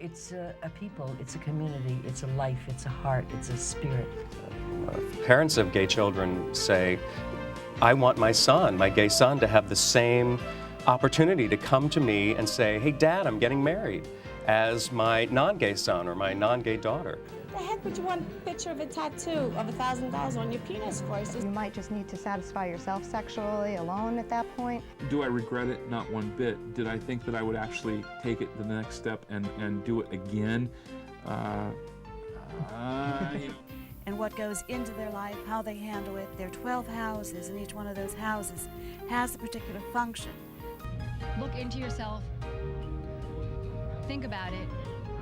It's a people, it's a community, it's a life, it's a heart, it's a spirit. Parents of gay children say, I want my son, my gay son, to have the same opportunity to come to me and say, hey, Dad, I'm getting married, as my non-gay son or my non-gay daughter. The heck would you want a picture of a tattoo of $1,000 on your penis for? You might just need to satisfy yourself sexually alone at that point. Do I regret it? Not one bit. Did I think that I would actually take it the next step and do it again? And what goes into their life, how they handle it. There are 12 houses, and each one of those houses has a particular function. Look into yourself, think about it,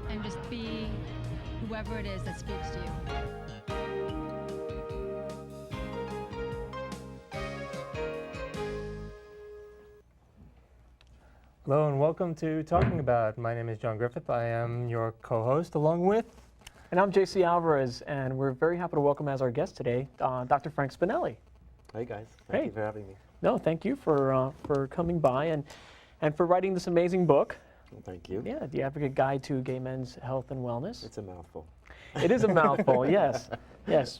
and just be whoever it is that speaks to you. Hello and welcome to Talking About. My name is John Griffith. I am your co-host along with... And I'm JC Alvarez, and we're very happy to welcome as our guest today, Dr. Frank Spinelli. Hey guys, thank you for having me. No, thank you for coming by and for writing this amazing book. Well, thank you. Yeah, The Advocate Guide to Gay Men's Health and Wellness. It's a mouthful. It is a mouthful, yes,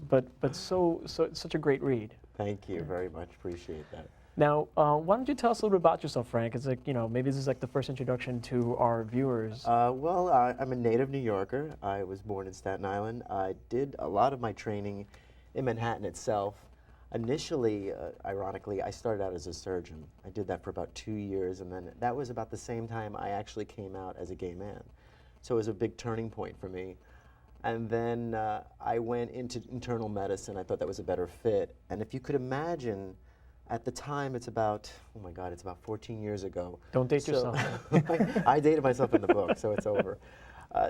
but such a great read. Thank you very much. Appreciate that. Now, why don't you tell us a little bit about yourself, Frank? It's like, maybe this is like the first introduction to our viewers. I'm a native New Yorker. I was born in Staten Island. I did a lot of my training in Manhattan itself. Initially, ironically, I started out as a surgeon. I did that for about 2 years, and then that was about the same time I actually came out as a gay man. So it was a big turning point for me. And then I went into internal medicine. I thought that was a better fit. And if you could imagine, at the time, it's about 14 years ago. Don't date yourself. I dated myself in the book, so it's over.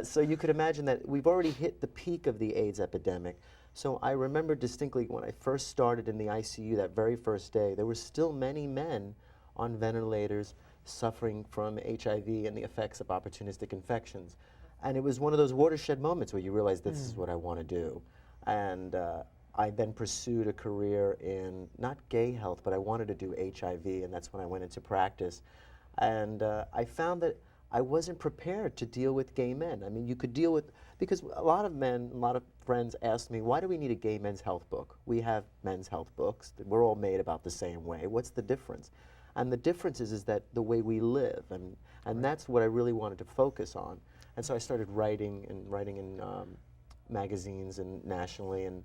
So you could imagine that we've already hit the peak of the AIDS epidemic. So I remember distinctly when I first started in the ICU that very first day, there were still many men on ventilators suffering from HIV and the effects of opportunistic infections. And it was one of those watershed moments where you realize this is what I want to do. And I then pursued a career in, not gay health, but I wanted to do HIV, and that's when I went into practice. And I found that I wasn't prepared to deal with gay men. I mean, you could deal with, because a lot of men, a lot of friends asked me, why do we need a gay men's health book? We have men's health books. We're all made about the same way. What's the difference? And the difference is that the way we live, and that's what I really wanted to focus on. And so I started writing in magazines and nationally, and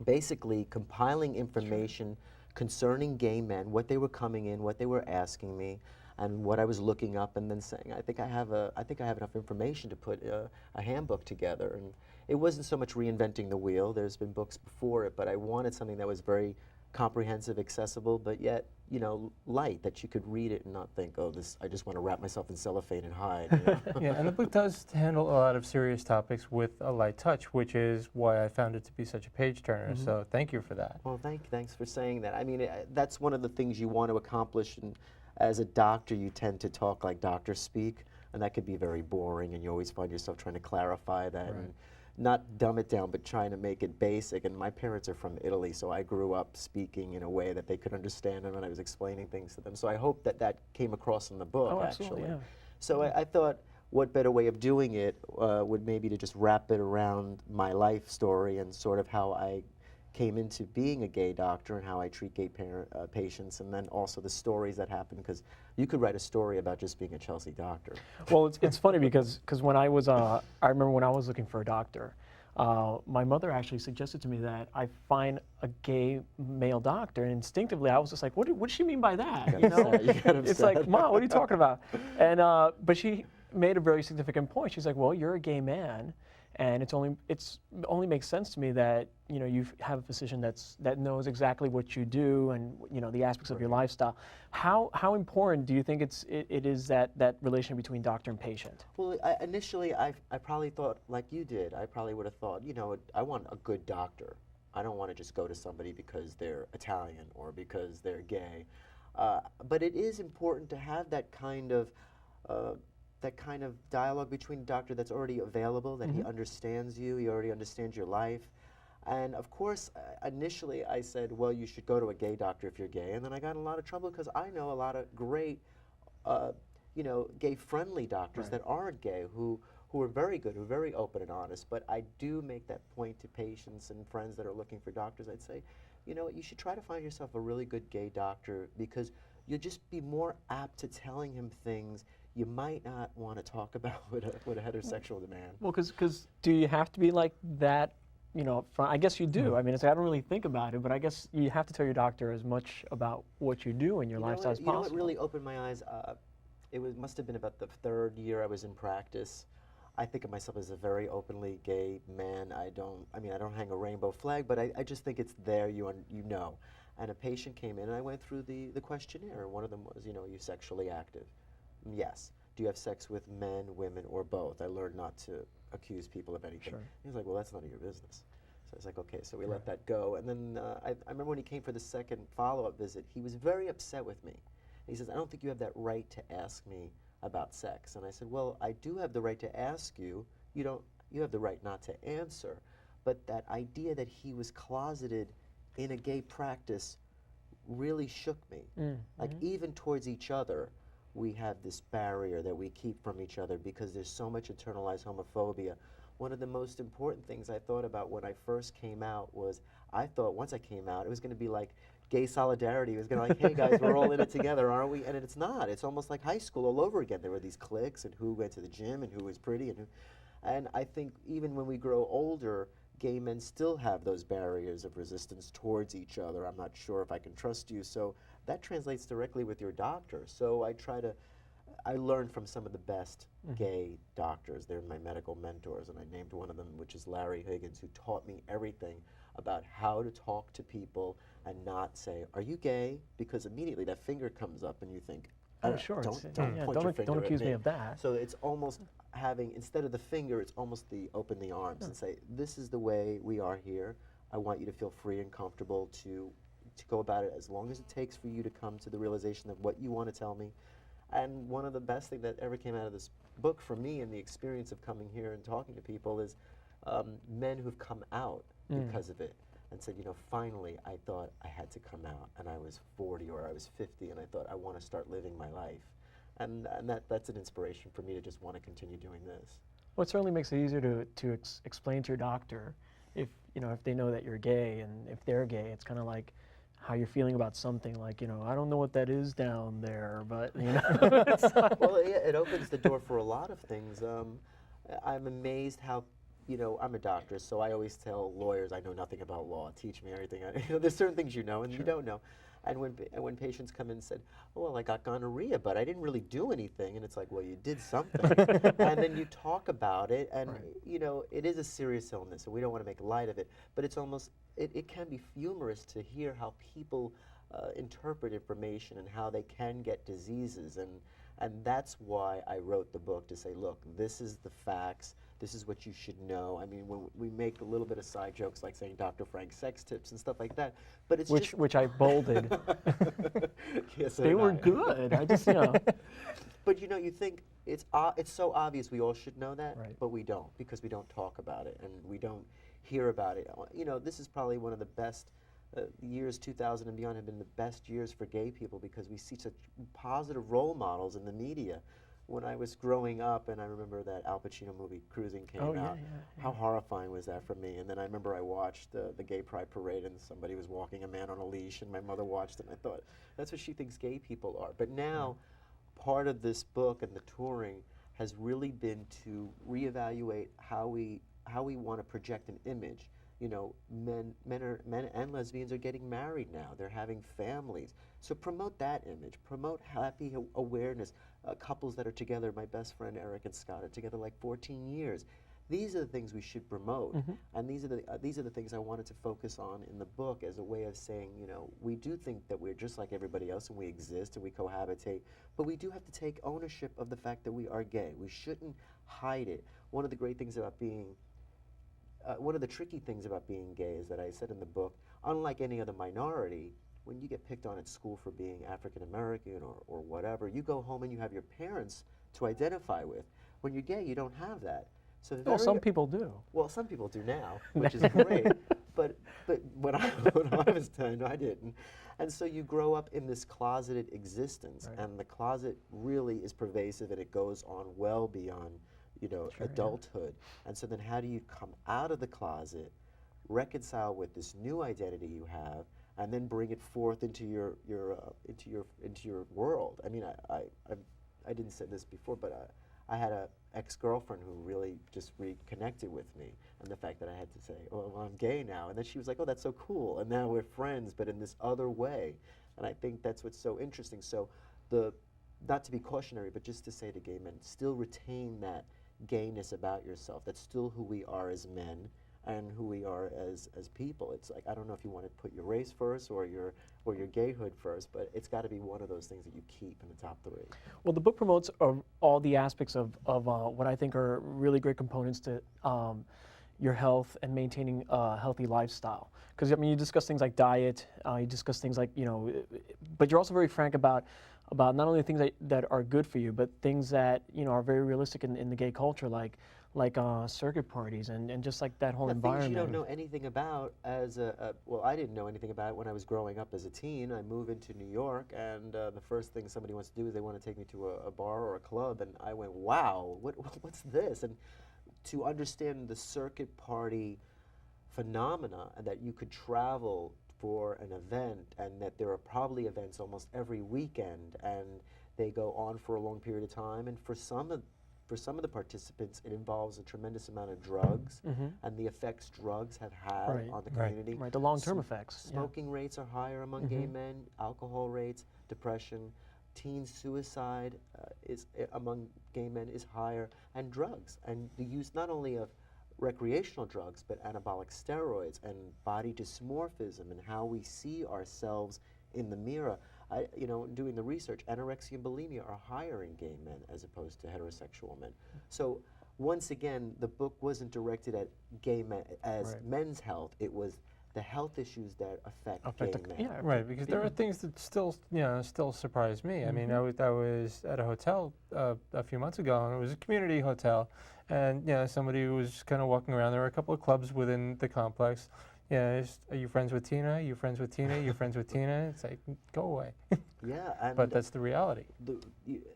basically compiling information concerning gay men, what they were coming in, what they were asking me, and what I was looking up, and then saying, I think I have enough information to put a handbook together. And it wasn't so much reinventing the wheel. There's been books before it, but I wanted something that was very comprehensive, accessible, but yet, light, that you could read it and not think, oh, this, I just want to wrap myself in cellophane and hide. Yeah, and the book does handle a lot of serious topics with a light touch, which is why I found it to be such a page turner. So thank you for that. Well, thanks for saying that. I mean, that's one of the things you want to accomplish, and as a doctor, you tend to talk like doctors speak, and that could be very boring, and you always find yourself trying to clarify that. Right. And not dumb it down, but trying to make it basic. And my parents are from Italy, so I grew up speaking in a way that they could understand when I was explaining things to them. So I hope that that came across in the book, Oh, absolutely, actually. yeah. So I thought, what better way of doing it would maybe to just wrap it around my life story and sort of how I came into being a gay doctor and how I treat gay patients, and then also the stories that happen, because you could write a story about just being a Chelsea doctor. Well, it's funny because when I was, I remember when I was looking for a doctor, my mother actually suggested to me that I find a gay male doctor, and instinctively I was just like, what does she mean by that? You got It's like, Mom, what are you talking about? And but she made a very significant point. She's like, well, you're a gay man, and it only makes sense to me that you have a physician that knows exactly what you do and the aspects of your lifestyle. How important do you think it is that relation between doctor and patient? Well, initially I probably thought like you did. I probably would have thought, I want a good doctor. I don't want to just go to somebody because they're Italian or because they're gay. But it is important to have that kind of dialogue between a doctor that's already available, that he understands you, he already understands your life. And of course, initially I said, well, you should go to a gay doctor if you're gay. And then I got in a lot of trouble because I know a lot of great, gay-friendly doctors that aren't gay who who are very good, who are very open and honest. But I do make that point to patients and friends that are looking for doctors. I'd say, you know what, you should try to find yourself a really good gay doctor, because you'll just be more apt to telling him things you might not want to talk about with a heterosexual man. Well, because do you have to be like that, you know, up front? I guess you do. I mean, I don't really think about it, but I guess you have to tell your doctor as much about what you do in your lifestyle as possible. You know what really opened my eyes? Must have been about the 3rd year I was in practice. I think of myself as a very openly gay man. I don't hang a rainbow flag, but I just think it's there, you know. And a patient came in, and I went through the questionnaire, and one of them was, you know, are you sexually active? Yes. Do you have sex with men, women, or both? I learned not to accuse people of anything. Sure. He was like, well, that's none of your business. So I was like, okay, so we let that go. And then I remember when he came for the second follow-up visit, he was very upset with me. He says, I don't think you have that right to ask me about sex. And I said, well, I do have the right to ask you. You have the right not to answer. But that idea that he was closeted in a gay practice really shook me. Like, even towards each other, we have this barrier that we keep from each other because there's so much internalized homophobia. One of the most important things I thought about when I first came out was, I thought once I came out, it was going to be like gay solidarity. It was going to be like, hey guys, we're all in it together, aren't we? And it's not. It's almost like high school all over again. There were these cliques, and who went to the gym, and who was pretty, and I think even when we grow older, gay men still have those barriers of resistance towards each other. I'm not sure if I can trust you. So that translates directly with your doctor. So I learned from some of the best gay doctors. They're my medical mentors, and I named one of them, which is Larry Higgins, who taught me everything about how to talk to people and not say, are you gay? Because immediately that finger comes up and you think, oh, sure. Don't point your finger don't accuse at me of that. So it's almost having, instead of the finger, it's almost open the arms and say, this is the way we are here. I want you to feel free and comfortable to go about it as long as it takes for you to come to the realization of what you want to tell me. And one of the best things that ever came out of this book for me, and the experience of coming here and talking to people, is men who've come out because of it and said, you know, finally I thought I had to come out, and I was 40 or I was 50, and I thought I want to start living my life. And that's an inspiration for me to just want to continue doing this. Well, it certainly makes it easier to explain to your doctor if they know that you're gay, and if they're gay, it's kind of like how you're feeling about something, like, you know, I don't know what that is down there, but, you know. Well, it opens the door for a lot of things. I'm amazed how, you know, I'm a doctor, so I always tell lawyers I know nothing about law. Teach me everything. There's certain things you know and you don't know. And when patients come in and said, oh, well, I got gonorrhea, but I didn't really do anything, and it's like, well, you did something. And then you talk about it, and you know, it is a serious illness, and we don't want to make light of it, but it's almost, it can be humorous to hear how people interpret information and how they can get diseases, and that's why I wrote the book, to say, look, this is the facts. This is what you should know. I mean, when we make a little bit of side jokes like saying Dr. Frank sex tips and stuff like that, but it's which I bolded. Yes, they were good. I just, you know. But you know, you think it's so obvious we all should know that, but we don't, because we don't talk about it and we don't hear about it. You know, this is probably one of the best years. 2000 and beyond have been the best years for gay people, because we see such positive role models in the media. When I was growing up, and I remember that Al Pacino movie Cruising came out, how horrifying was that for me? And then I remember I watched the Gay Pride Parade, and somebody was walking a man on a leash, and my mother watched it, and I thought, that's what she thinks gay people are. But now, part of this book and the touring has really been to reevaluate how we want to project an image. You know, men and lesbians are getting married now. They're having families. So promote that image. Promote happy awareness. Couples that are together. My best friend Eric and Scott are together like 14 years. These are the things we should promote, and these are the things I wanted to focus on in the book as a way of saying, you know, we do think that we're just like everybody else, and we exist and we cohabitate, but we do have to take ownership of the fact that we are gay. We shouldn't hide it. One of the great things about being one of the tricky things about being gay is that I said in the book, unlike any other minority, when you get picked on at school for being African American or whatever, you go home and you have your parents to identify with. When you're gay, you don't have that. So well, some people do. Well, some people do now, which is great. But when I was 10, I didn't. And so you grow up in this closeted existence, and the closet really is pervasive, and it goes on well beyond adulthood. And so then how do you come out of the closet, reconcile with this new identity you have, and then bring it forth into your world? I mean, I didn't say this before, but I had a ex-girlfriend who really just reconnected with me, and the fact that I had to say, oh, well, I'm gay now, and then she was like, oh, that's so cool, and now we're friends, but in this other way. And I think that's what's so interesting. So not to be cautionary, but just to say to gay men, still retain that gayness about yourself. That's still who we are as men and who we are as people. It's like, I don't know if you want to put your race first or your gayhood first, but it's got to be one of those things that you keep in the top three. Well, the book promotes all the aspects of what I think are really great components to your health and maintaining a healthy lifestyle. Because I mean, you discuss things like diet, you discuss things like, but you're also very frank about not only things that are good for you, but things that are very realistic in the gay culture, like circuit parties and just like that whole environment. Things you don't know anything about as well, I didn't know anything about it when I was growing up as a teen. I move into New York, and the first thing somebody wants to do is they want to take me to a bar or a club, and I went, wow, what's this? And to understand the circuit party phenomena, and that you could travel for an event, and that there are probably events almost every weekend, and they go on for a long period of time, and for some of the participants, it involves a tremendous amount of drugs, and the effects drugs have had on the community. Right, the long-term effects. Smoking rates are higher among gay men, alcohol rates, depression, teen suicide among gay men is higher, and drugs, and the use not only of recreational drugs, but anabolic steroids and body dysmorphism and how we see ourselves in the mirror. Doing the research, anorexia and bulimia are higher in gay men as opposed to heterosexual men. So once again, the book wasn't directed at gay men as men's health. It was the health issues that affect gay men. Yeah, right, because there are things that still surprise me. I mean, I was at a hotel a few months ago, and it was a community hotel, and somebody was kind of walking around. There were a couple of clubs within the complex. Are you friends with Tina? Are you friends with Tina? Are you friends with Tina? It's like, go away. But that's the reality.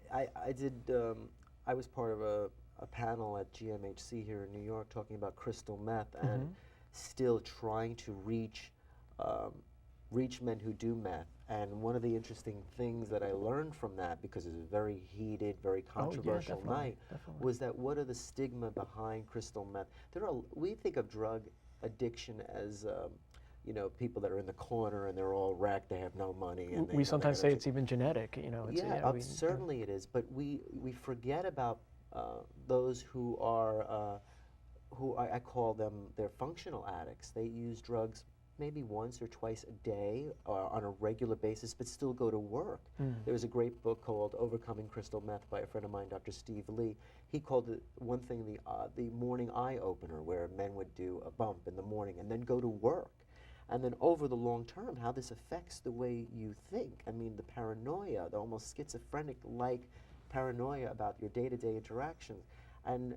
I was part of a panel at GMHC here in New York talking about crystal meth and still trying to reach men who do meth. And one of the interesting things that I learned from that, because it was a very heated, very controversial night, was that what are the stigma behind crystal meth? We think of drug addiction as people that are in the corner and they're all wrecked, they have no money. And we sometimes say it's even genetic. Certainly it is, but we forget about those who are I call them, they're functional addicts. They use drugs maybe once or twice a day on a regular basis, but still go to work. There was a great book called Overcoming Crystal Meth by a friend of mine, Dr. Steve Lee. He called it one thing the morning eye opener, where men would do a bump in the morning and then go to work. And then over the long term, how this affects the way you think. I mean, the paranoia, the almost schizophrenic-like paranoia about your day-to-day interactions. And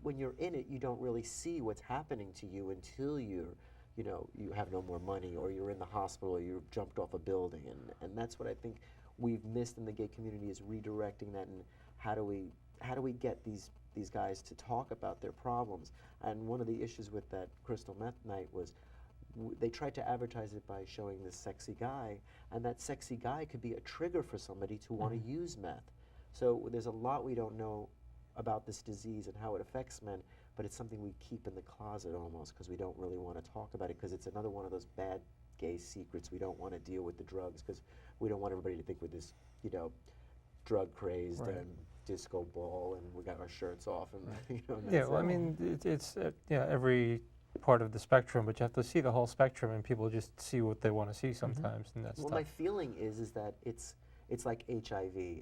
when you're in it, you don't really see what's happening to you until you have no more money, or you're in the hospital, or you've jumped off a building. And that's what I think we've missed in the gay community, is redirecting that, and how do we get these guys to talk about their problems. And one of the issues with that crystal meth night was they tried to advertise it by showing this sexy guy, and that sexy guy could be a trigger for somebody to want to use meth. So there's a lot we don't know about this disease and how it affects men, but it's something we keep in the closet almost, because we don't really want to talk about it, because it's another one of those bad gay secrets. We don't want to deal with the drugs, because we don't want everybody to think we're this, drug crazed and disco ball, and we got our shirts off, and well, I mean, it's every part of the spectrum, but you have to see the whole spectrum, and people just see what they want to see sometimes, and that's tough. My feeling is that it's like HIV.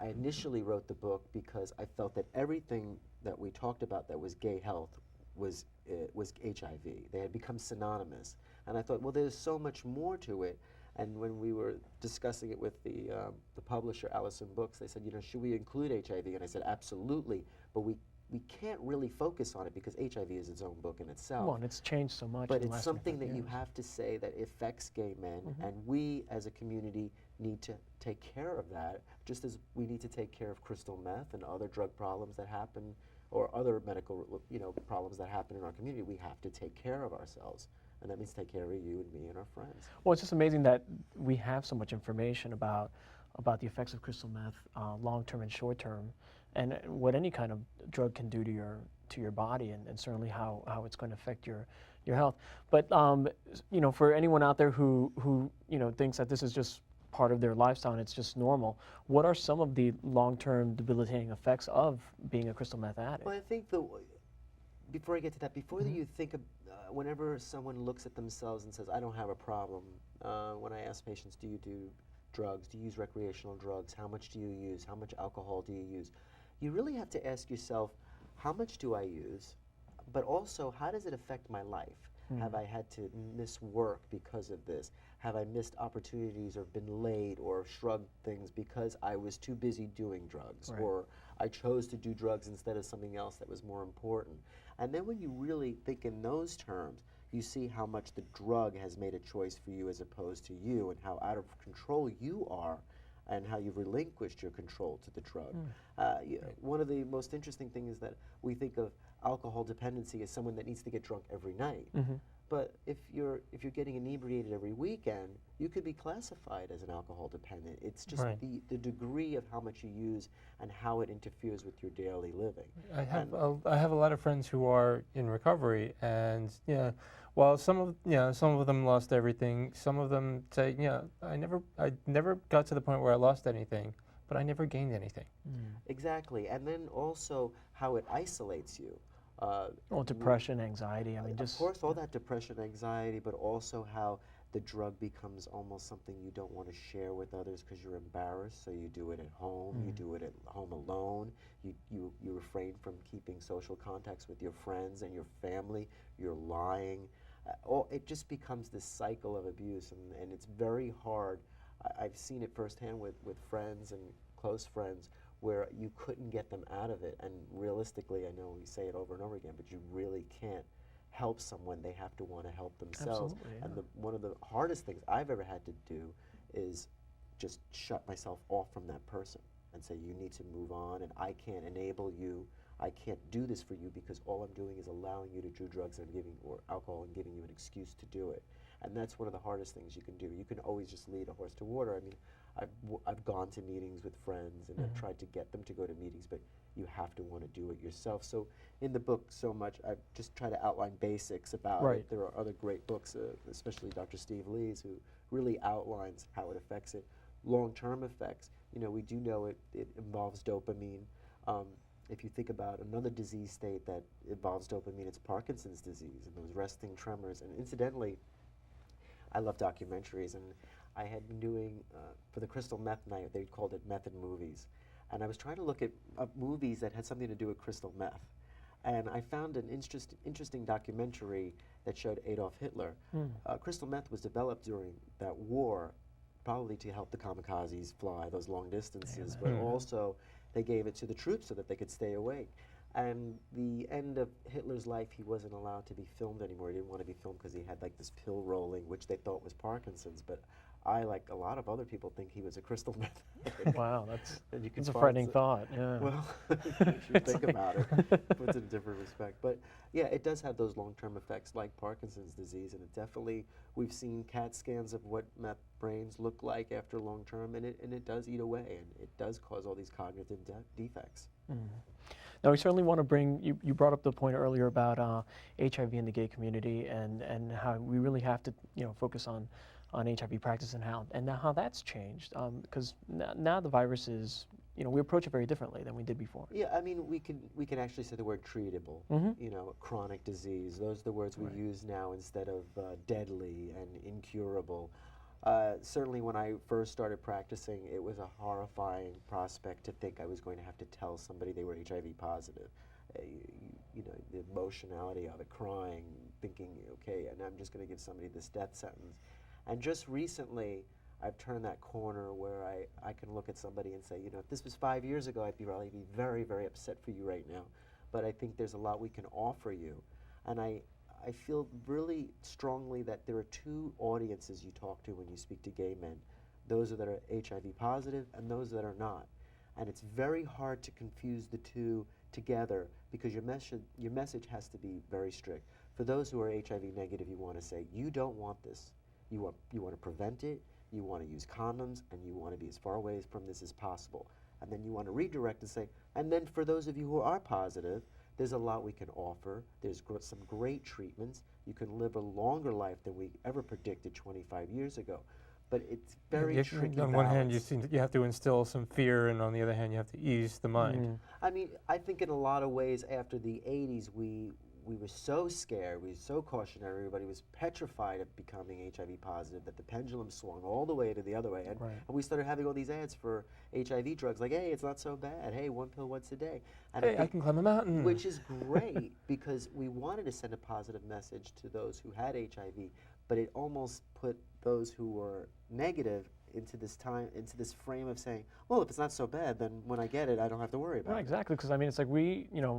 I initially wrote the book because I felt that everything that we talked about that was gay health was HIV. They had become synonymous, and I thought, well, there's so much more to it. And when we were discussing it with the publisher, Allison Books, they said, should we include HIV? And I said, absolutely, but we can't really focus on it because HIV is its own book in itself. Well, and it's changed so much. But in the it's last something 25 that you years. have to say that affects gay men, and we as a community need to take care of that, just as we need to take care of crystal meth and other drug problems that happen, or other medical, problems that happen in our community. We have to take care of ourselves, and that means take care of you and me and our friends. Well, it's just amazing that we have so much information about the effects of crystal meth, long-term and short-term, and what any kind of drug can do to your body, and certainly how it's going to affect your health. But for anyone out there who thinks that this is just part of their lifestyle and it's just normal, what are some of the long-term debilitating effects of being a crystal meth addict? Well, I think before I get to that, before you think of, whenever someone looks at themselves and says, I don't have a problem, when I ask patients, do you do drugs, do you use recreational drugs, how much do you use, how much alcohol do you use, you really have to ask yourself, how much do I use, but also how does it affect my life? Have I had to miss work because of this? Have I missed opportunities or been late or shrugged things because I was too busy doing drugs, Right. or I chose to do drugs instead of something else that was more important? And then when you really think in those terms, you see how much the drug has made a choice for you as opposed to you, and how out of control you are, and how you've relinquished your control to the drug. One of the most interesting things is that we think of alcohol dependency as someone that needs to get drunk every night. But if you're getting inebriated every weekend, you could be classified as an alcohol dependent. It's just Right. the degree of how much you use and how it interferes with your daily living. I have a lot of friends who are in recovery, and while some of them lost everything, some of them say, I never got to the point where I lost anything, but I never gained anything. Exactly, and then also how it isolates you. Well, depression, anxiety. I mean, Of course, all that depression, anxiety, but also how the drug becomes almost something you don't want to share with others because you're embarrassed, so you do it at home, you do it at home alone, you refrain from keeping social contacts with your friends and your family, you're lying. It just becomes this cycle of abuse, and it's very hard. I've seen it firsthand with friends and close friends where you couldn't get them out of it, and realistically, I know we say it over and over again, but you really can't help someone. They have to want to help themselves. Absolutely, yeah. And one of the hardest things I've ever had to do is just shut myself off from that person and say, you need to move on, and I can't enable you. I can't do this for you because all I'm doing is allowing you to do drugs or alcohol and giving you an excuse to do it. And that's one of the hardest things you can do. You can always just lead a horse to water. I mean, I've gone to meetings with friends and I've tried to get them to go to meetings, but you have to want to do it yourself. So in the book, so much, I just try to outline basics about Right. it. There are other great books, especially Dr. Steve Lee's, who really outlines how it affects it. Long-term effects, we do know it involves dopamine. If you think about another disease state that involves dopamine, it's Parkinson's disease and those resting tremors. And incidentally, I love documentaries, and I had been doing, for the Crystal Meth Night, they called it Method Movies. And I was trying to look at movies that had something to do with crystal meth. And I found an interesting documentary that showed Adolf Hitler. Crystal meth was developed during that war, probably to help the kamikazes fly those long distances, but also they gave it to the troops so that they could stay awake. And the end of Hitler's life, he wasn't allowed to be filmed anymore. He didn't want to be filmed because he had like this pill rolling, which they thought was Parkinson's. But I, like a lot of other people, think he was a crystal meth addict. Wow, And you can that's a find frightening thought. Yeah. Well, you should think about it. Puts it in a different respect. But yeah, it does have those long-term effects like Parkinson's disease, and it definitely, we've seen CAT scans of what meth brains look like after long-term, and it does eat away, and it does cause all these cognitive defects. Now, we certainly want to bring, you brought up the point earlier about HIV in the gay community and how we really have to focus on HIV practice and how that's changed, because now the virus is, we approach it very differently than we did before. Yeah, I mean, we can actually say the word treatable, chronic disease. Those are the words we use now instead of deadly and incurable. Certainly when I first started practicing, it was a horrifying prospect to think I was going to have to tell somebody they were HIV positive. The emotionality of it, crying, thinking, okay, and I'm just going to give somebody this death sentence. And just recently, I've turned that corner where I can look at somebody and say, if this was 5 years ago, I'd probably be very, very upset for you right now. but I think there's a lot we can offer you. And I feel really strongly that there are two audiences you talk to when you speak to gay men. Those that are HIV positive and those that are not. And it's very hard to confuse the two together because your message has to be very strict. For those who are HIV negative, you want to say, you don't want this. You want to prevent it, you want to use condoms, and you want to be as far away from this as possible. And then you want to redirect and say, and then for those of you who are positive, there's a lot we can offer. There's some great treatments. You can live a longer life than we ever predicted 25 years ago. But it's very tricky On one hand, you have to instill some fear, and on the other hand, you have to ease the mind. I mean, I think in a lot of ways, after the 80s, we were so scared, we were so cautionary, everybody was petrified of becoming HIV positive that the pendulum swung all the way to the other way. And, and we started having all these ads for HIV drugs, like, hey, it's not so bad. Hey, one pill once a day. And hey, I can climb a mountain. Which is great, because we wanted to send a positive message to those who had HIV, but it almost put those who were negative into this frame of saying, well, if it's not so bad, then when I get it, I don't have to worry about it. Exactly, because I mean, it's like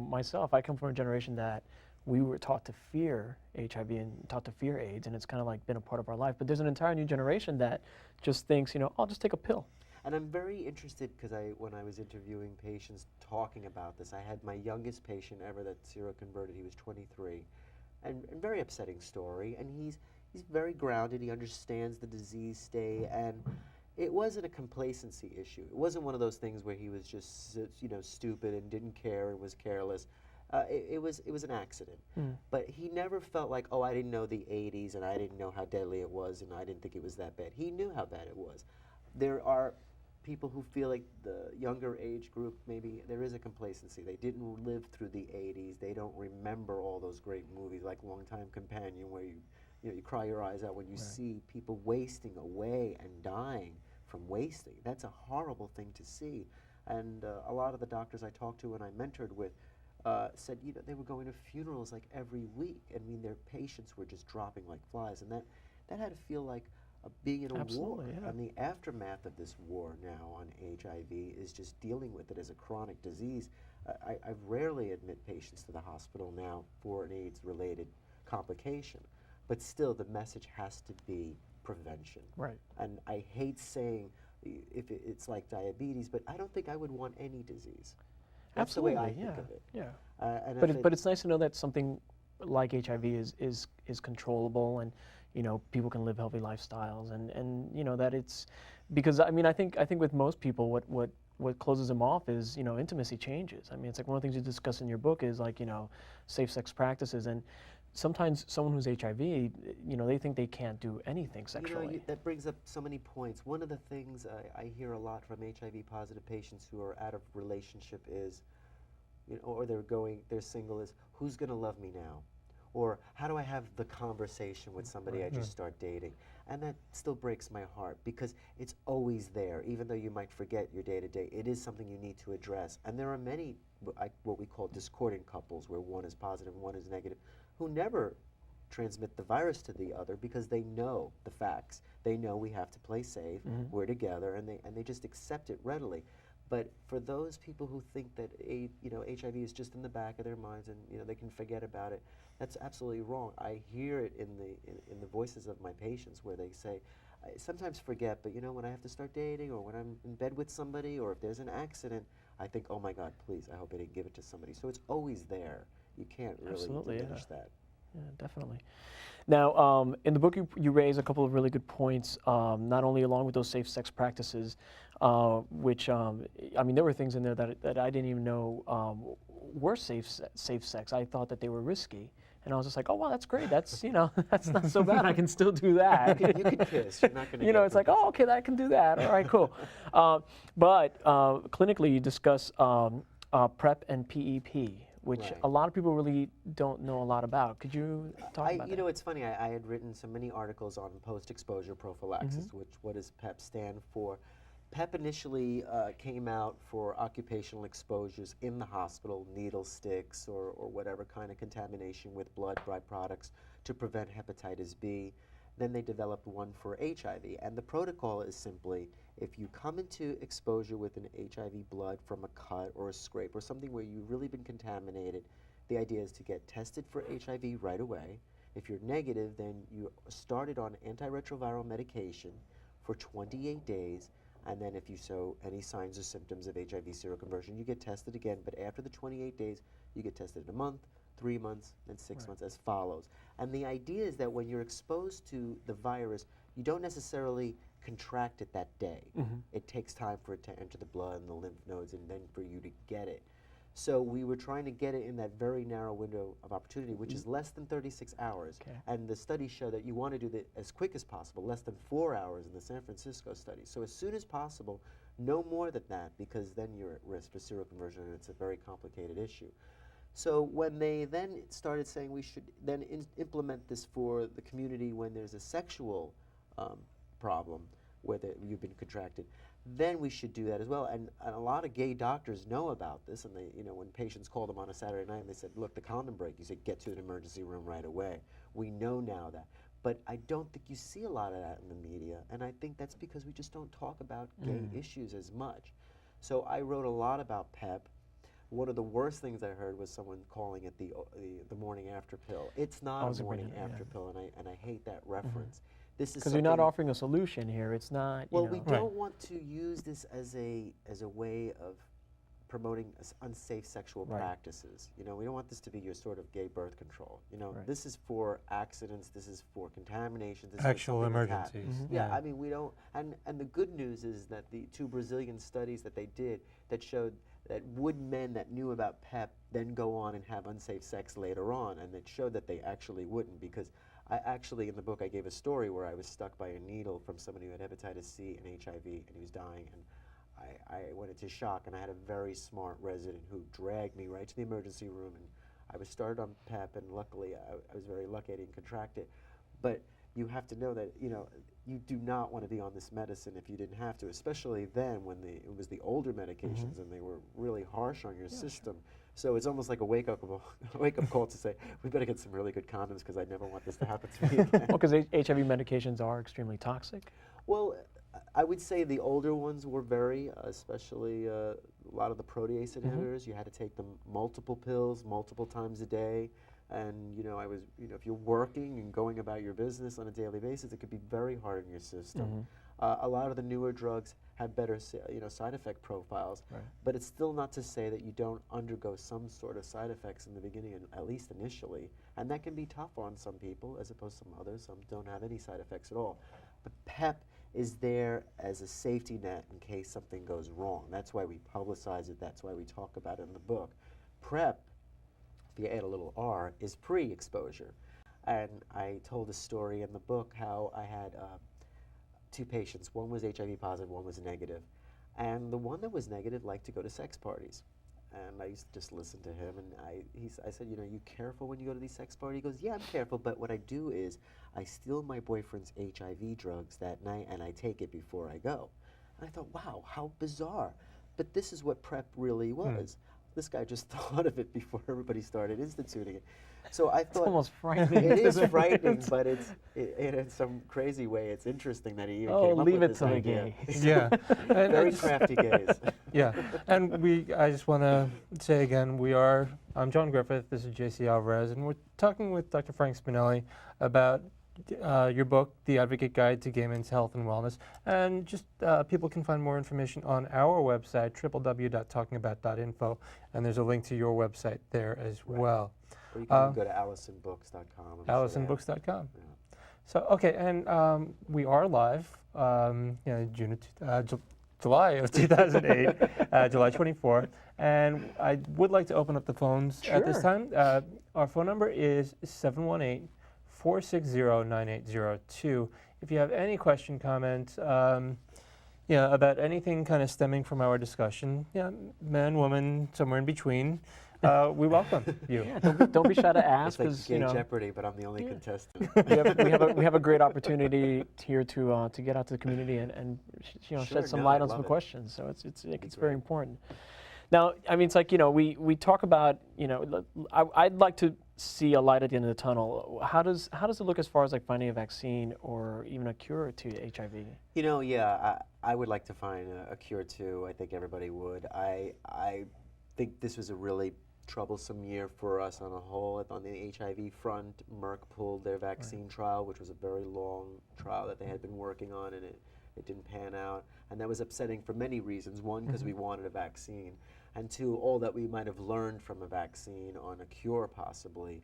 myself, I come from a generation that we were taught to fear HIV and taught to fear AIDS, and it's kind of like been a part of our life. But there's an entire new generation that just thinks, I'll just take a pill. And I'm very interested because when I was interviewing patients talking about this, I had my youngest patient ever that seroconverted. He was 23, and very upsetting story. And he's very grounded. He understands the disease state, and it wasn't a complacency issue. It wasn't one of those things where he was just stupid and didn't care and was careless. It was an accident. But he never felt like, oh, I didn't know the 80s and I didn't know how deadly it was and I didn't think it was that bad. He knew how bad it was. There are people who feel like the younger age group, maybe there is a complacency. They didn't live through the 80s. They don't remember all those great movies like Longtime Companion, where you cry your eyes out when you see people wasting away and dying from wasting. That's a horrible thing to see. And a lot of the doctors I talked to and I mentored with said they were going to funerals like every week. I mean, their patients were just dropping like flies, and that had to feel like being in a war. Yeah. And the aftermath of this war now on HIV is just dealing with it as a chronic disease. I rarely admit patients to the hospital now for an AIDS-related complication, but still the message has to be prevention. Right. And I hate saying if it's like diabetes, but I don't think I would want any disease. That's Absolutely, the way I think of it. Yeah. But it's nice to know that something like HIV is controllable, and people can live healthy lifestyles, and that it's, because I mean I think with most people what closes them off is intimacy changes. I mean, it's like one of the things you discuss in your book is like safe sex practices, and sometimes someone who's HIV, they think they can't do anything sexually. That brings up so many points. One of the things I hear a lot from HIV positive patients who are out of relationship is, or they're single, is, who's going to love me now? Or how do I have the conversation with somebody I just start dating? And that still breaks my heart, because it's always there. Even though you might forget your day-to-day, it is something you need to address. And there are many, what we call discordant couples, where one is positive and one is negative, who never transmit the virus to the other because they know the facts. They know we have to play safe, we're together, and they just accept it readily. But for those people who think that HIV is just in the back of their minds and they can forget about it, that's absolutely wrong. I hear it in the voices of my patients where they say, I sometimes forget, but when I have to start dating, or when I'm in bed with somebody, or if there's an accident, I think, oh my God, please, I hope I didn't give it to somebody. So it's always there. You can't really diminish that. Yeah, definitely. Now, in the book, you raise a couple of really good points, not only along with those safe sex practices, which, I mean, there were things in there that I didn't even know were safe sex. I thought that they were risky. And I was just like, oh, wow, that's great. That's, that's not so bad. I can still do that. You can kiss. You're not going to it's like, oh, okay, I can do that. All right, cool. But clinically, you discuss PrEP and PEP, which a lot of people really don't know a lot know Could you talk about that? It's funny. I had written so many articles on post-exposure prophylaxis, which what does PEP stand for? PEP initially came out for occupational exposures in the hospital, needle sticks or whatever kind of contamination with blood byproducts to prevent hepatitis B. Then they developed one for HIV. And the protocol is simply, if you come into exposure with an HIV blood from a cut or a scrape or something where you've really been contaminated, the idea is to get tested for HIV right away. If you're negative, then you started on antiretroviral medication for 28 days, and then if you show any signs or symptoms of HIV seroconversion, you get tested again, but after the 28 days, you get tested in a month, 3 months, and 6 months as follows. And the idea is that when you're exposed to the virus, you don't necessarily contract it that day. It takes time for it to enter the blood and the lymph nodes and then for you to get it. So we were trying to get it in that very narrow window of opportunity, which is less than 36 hours. And the studies show that you want to do that as quick as possible, less than 4 hours in the San Francisco study. So as soon as possible, no more than that, because then you're at risk for seroconversion, and it's a very complicated issue. So when they then started saying we should then implement this for the community when there's a sexual problem where you've been contracted, then we should do that as well. And a lot of gay doctors know about this, and they, when patients call them on a Saturday night and they said, look, the condom break, you said, get to an emergency room right away. We know now that. But I don't think you see a lot of that in the media, and I think that's because we just don't talk about gay issues as much. So I wrote a lot about PEP. One of the worst things I heard was someone calling it the morning after pill. It's not a morning after pill, and I hate that reference. Because you're not offering a solution here. It's not. Well, we don't want to use this as a way of promoting unsafe sexual practices. We don't want this to be your sort of gay birth control. This is for accidents. This is for contamination. This actual is emergencies. Yeah, I mean, we don't. And the good news is that the 2 Brazilian studies that they did that showed that would men that knew about PEP then go on and have unsafe sex later on, and it showed that they actually wouldn't, because I actually, in the book, I gave a story where I was stuck by a needle from somebody who had hepatitis C and HIV, and he was dying, and I went into shock, and I had a very smart resident who dragged me right to the emergency room, and I was started on PEP, and luckily, I was very lucky I didn't contract it. But you have to know that, you do not want to be on this medicine if you didn't have to, especially then when it was the older medications and they were really harsh on your system. So it's almost like a wake-up call to say, we better get some really good condoms because I never want this to happen to me again. Well, because HIV medications are extremely toxic. Well, I would say the older ones were very, especially a lot of the protease inhibitors. You had to take them multiple pills, multiple times a day. And I was, if you're working and going about your business on a daily basis, it could be very hard on your system. A lot of the newer drugs have better, side effect profiles, but it's still not to say that you don't undergo some sort of side effects in the beginning, at least initially, and that can be tough on some people as opposed to some others. Some don't have any side effects at all. But PEP is there as a safety net in case something goes wrong. That's why we publicize it. That's why we talk about it in the book. PrEP, if you add a little R, is pre-exposure. And I told a story in the book how I had 2 patients. One was HIV positive, one was negative. And the one that was negative liked to go to sex parties. And I used to just listen to him, and I said, you careful when you go to these sex parties? He goes, yeah, I'm careful, but what I do is I steal my boyfriend's HIV drugs that night, and I take it before I go. And I thought, wow, how bizarre. But this is what PrEP really was. This guy just thought of it before everybody started instituting it. So I thought, it's almost frightening. It is frightening, but in some crazy way, it's interesting that he even came up leave with it this to the idea. gays. Yeah. Very crafty gays. Yeah, and I just want to say again, I'm John Griffith, this is JC Alvarez, and we're talking with Dr. Frank Spinelli about your book, The Advocate Guide to Gay Men's Health and Wellness, and just people can find more information on our website, www.talkingabout.info, and there's a link to your website there as well. Or you can go to AllisonBooks.com. AllisonBooks.com. Yeah. So, okay, and we are live, July of 2008, July 24th, and I would like to open up the phones at this time. Our phone number is 718-460-9802. If you have any question, comment, about anything kind of stemming from our discussion, man, woman, somewhere in between, we welcome you. Yeah, don't be shy to ask. It's like Gay Jeopardy, but I'm the only contestant. we have a great opportunity here to get out to the community and shed some light on some questions. So it's very important. Now, I mean, it's like we talk about I'd like to see a light at the end of the tunnel. How does it look as far as like finding a vaccine or even a cure to HIV? You know, yeah, I would like to find a cure too. I think everybody would. I think this was a really troublesome year for us on a whole. On the HIV front, Merck pulled their vaccine trial, which was a very long trial that they had been working on, and it didn't pan out. And that was upsetting for many reasons. One, because we wanted a vaccine, and two, all that we might have learned from a vaccine on a cure possibly.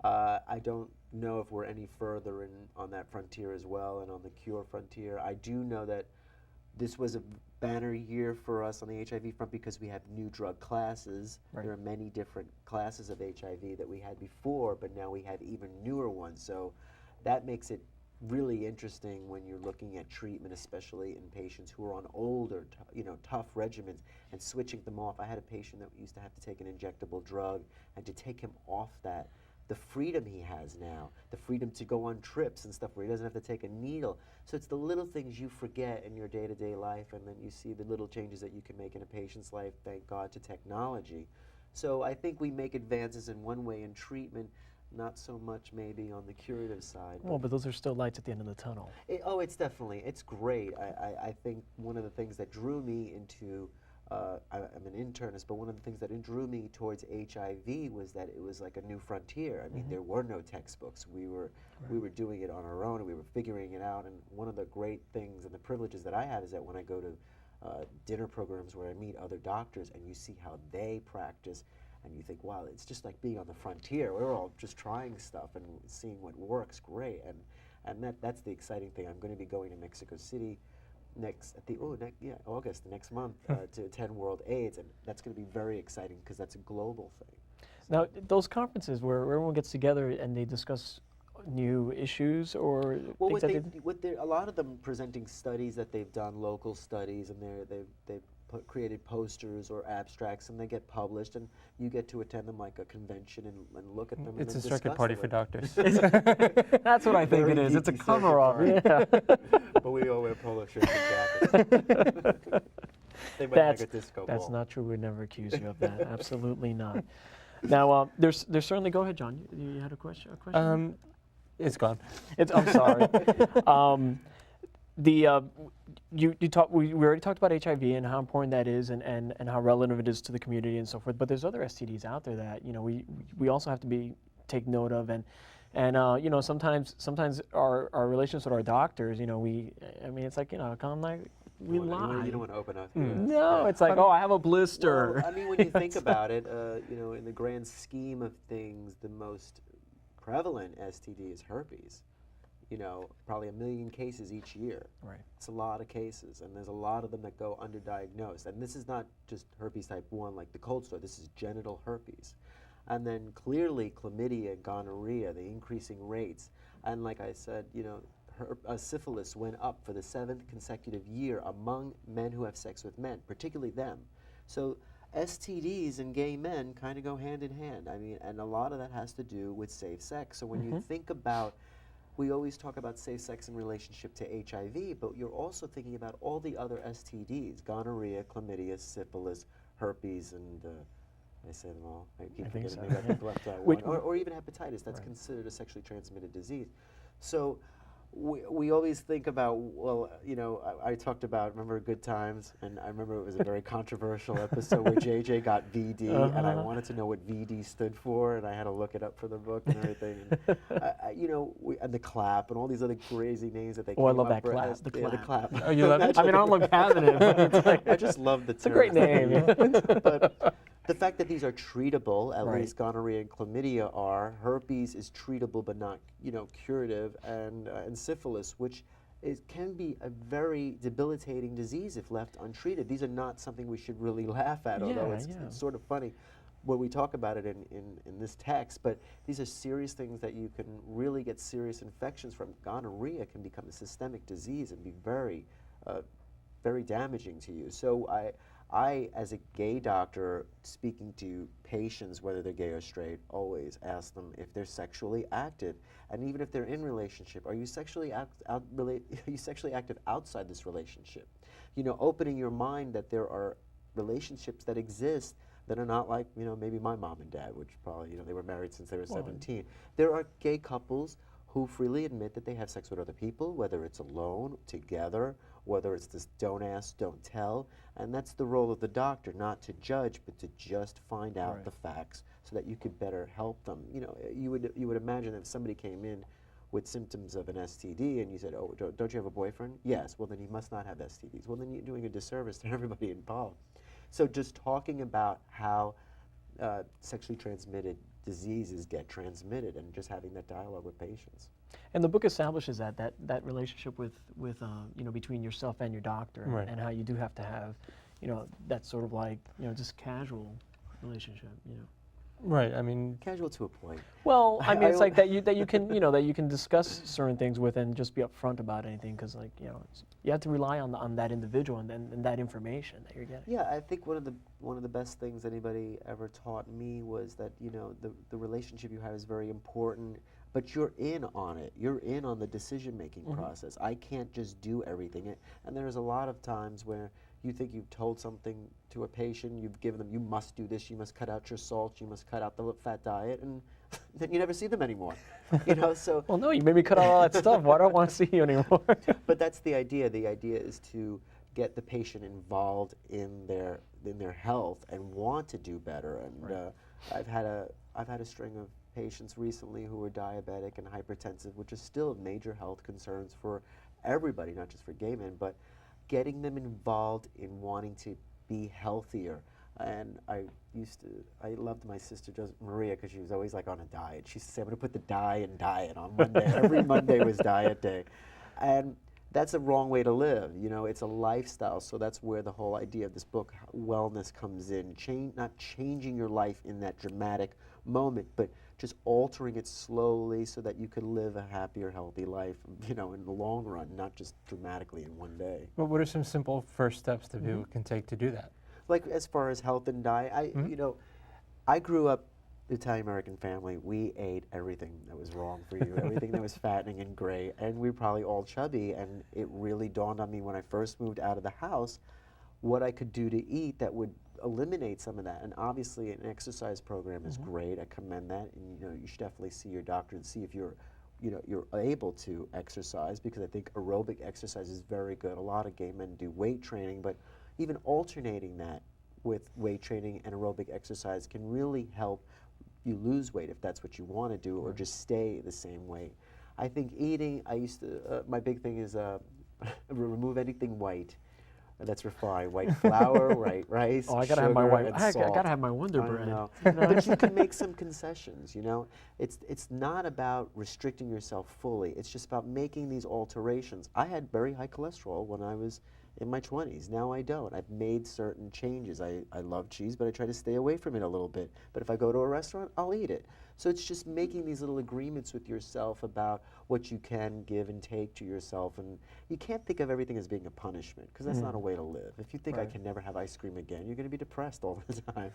I don't know if we're any further on that frontier as well, and on the cure frontier. I do know that this was a banner year for us on the HIV front because we have new drug classes. There are many different classes of HIV that we had before, but now we have even newer ones. So that makes it really interesting when you're looking at treatment, especially in patients who are on older, tough regimens, and switching them off. I had a patient that used to have to take an injectable drug, and to take him off that, the freedom he has now, the freedom to go on trips and stuff where he doesn't have to take a needle. So it's the little things you forget in your day-to-day life, and then you see the little changes that you can make in a patient's life, thank God to technology. So I think we make advances in one way in treatment, not so much maybe on the curative side. Well, but those are still lights at the end of the tunnel. It's definitely, it's great. I think one of the things that drew me into, I'm an internist, but one of the things that drew me towards HIV was that it was like a new frontier. I mean, there were no textbooks. We were doing it on our own, and we were figuring it out. And one of the great things and the privileges that I have is that when I go to dinner programs where I meet other doctors and you see how they practice, and you think, wow, it's just like being on the frontier. We're all just trying stuff and seeing what works great. And that's the exciting thing. I'm going to be going to Mexico City August, the next month, to attend World AIDS, and that's going to be very exciting because that's a global thing. So Now, those conferences where everyone gets together and they discuss new issues or things that a lot of them presenting studies that they've done, local studies, and they've created posters or abstracts, and they get published, and you get to attend them like a convention and look at them. It's and a circuit party for doctors. That's what I think it is. It's a cover-up. Yeah. But we all wear polo shirts and jackets. They might make a disco That's ball. not true. We'd never accuse you of that. Absolutely not. Now, there's certainly. Go ahead, John. You had a question. It's gone. I'm sorry. We already talked about HIV and how important that is and how relevant it is to the community and so forth. But there's other STDs out there that we also have to take note of, and sometimes our relations with our doctors, it's like we lie. You don't want to open up. No, it's like, I have a blister. Well, I mean, when you think about it, in the grand scheme of things, the most prevalent STD is herpes. Probably 1 million cases each year. Right. It's a lot of cases, and there's a lot of them that go underdiagnosed. And this is not just herpes type 1 like the cold sore, this is genital herpes. And then clearly chlamydia, gonorrhea, the increasing rates. And like I said, syphilis went up for the 7th consecutive year among men who have sex with men, particularly them. So STDs and gay men kind of go hand in hand. I mean, and a lot of that has to do with safe sex. So when you think about, we always talk about safe sex in relationship to HIV, but you're also thinking about all the other STDs, gonorrhea, chlamydia, syphilis, herpes, and I say them all. I keep forgetting, so. maybe I think left out one. Or even hepatitis, that's considered a sexually transmitted disease. So we always think about, I talked about, remember Good Times, and I remember it was a very controversial episode where JJ got VD, and I wanted to know what VD stood for, and I had to look it up for the book and everything. And, and the clap, and all these other crazy names that they came I love up that with. clap. The clap. The clap. Oh, you love it? I don't look having it, but it's like, I just love the term. It's a great name. But the fact that these are treatable, at Right. least gonorrhea and chlamydia are, herpes is treatable but not, curative, and syphilis, which can be a very debilitating disease if left untreated. These are not something we should really laugh at, although it's sort of funny when we talk about it in this text, but these are serious things that you can really get serious infections from. Gonorrhea can become a systemic disease and be very, very damaging to you. So I, as a gay doctor, speaking to patients, whether they're gay or straight, always ask them if they're sexually active, and even if they're in relationship, are you sexually active outside this relationship? Opening your mind that there are relationships that exist, that are not like, maybe my mom and dad, which probably, they were married since they were 17. There are gay couples who freely admit that they have sex with other people, whether it's alone, together, whether it's this don't ask, don't tell. And that's the role of the doctor, not to judge, but to just find out the facts so that you could better help them. You would imagine that if somebody came in with symptoms of an STD and you said, oh, don't you have a boyfriend? Yes. Well, then he must not have STDs. Well, then you're doing a disservice to everybody involved. So just talking about how sexually transmitted diseases get transmitted and just having that dialogue with patients. And the book establishes that relationship with between yourself and your doctor, and how you do have to have, that sort of like, just casual relationship, Right. I mean, casual to a point. Well, I mean, it's like that you can discuss certain things with and just be upfront about anything, because you have to rely on that individual and that information that you're getting. Yeah, I think one of the best things anybody ever taught me was that the relationship you have is very important, but you're in on it. You're in on the decision-making process. I can't just do everything. And there's a lot of times where you think you've told something to a patient, you've given them, you must do this, you must cut out your salt, you must cut out the low-fat diet, and then you never see them anymore. So. Well, no, you made me cut out all that stuff. Why don't I want to see you anymore? But that's the idea. The idea is to get the patient involved in their health and want to do better. And I've had a string of patients recently who were diabetic and hypertensive, which is still major health concerns for everybody, not just for gay men, but getting them involved in wanting to be healthier. And I loved my sister Maria, because she was always like on a diet. She used to say, I'm going to put the diet on Monday. Every Monday was diet day. And that's a wrong way to live. It's a lifestyle. So that's where the whole idea of this book, wellness, comes in. Not changing your life in that dramatic moment, but just altering it slowly so that you could live a happier, healthy life, in the long run, not just dramatically in one day. But what are some simple first steps that people can take to do that? Like as far as health and diet, I grew up Italian-American family. We ate everything that was wrong for you, everything that was fattening and gray, and we were probably all chubby, and it really dawned on me when I first moved out of the house what I could do to eat that would eliminate some of that. And obviously an exercise program is great. I commend that, and you should definitely see your doctor and see if you're able to exercise, because I think aerobic exercise is very good. A lot of gay men do weight training, but even alternating that with weight training and aerobic exercise can really help you lose weight if that's what you want to do, or just stay the same weight. I think eating, my big thing is remove anything white that's refined. White flour, white rice, I gotta sugar, have my white. and I salt. gotta have my Wonder I Bread. know. But you can make some concessions. It's not about restricting yourself fully. It's just about making these alterations. I had very high cholesterol when I was in my 20s. Now I don't. I've made certain changes. I love cheese, but I try to stay away from it a little bit. But if I go to a restaurant, I'll eat it. So it's just making these little agreements with yourself about what you can give and take to yourself. And you can't think of everything as being a punishment, because that's not a way to live. If you think I can never have ice cream again, you're going to be depressed all the time.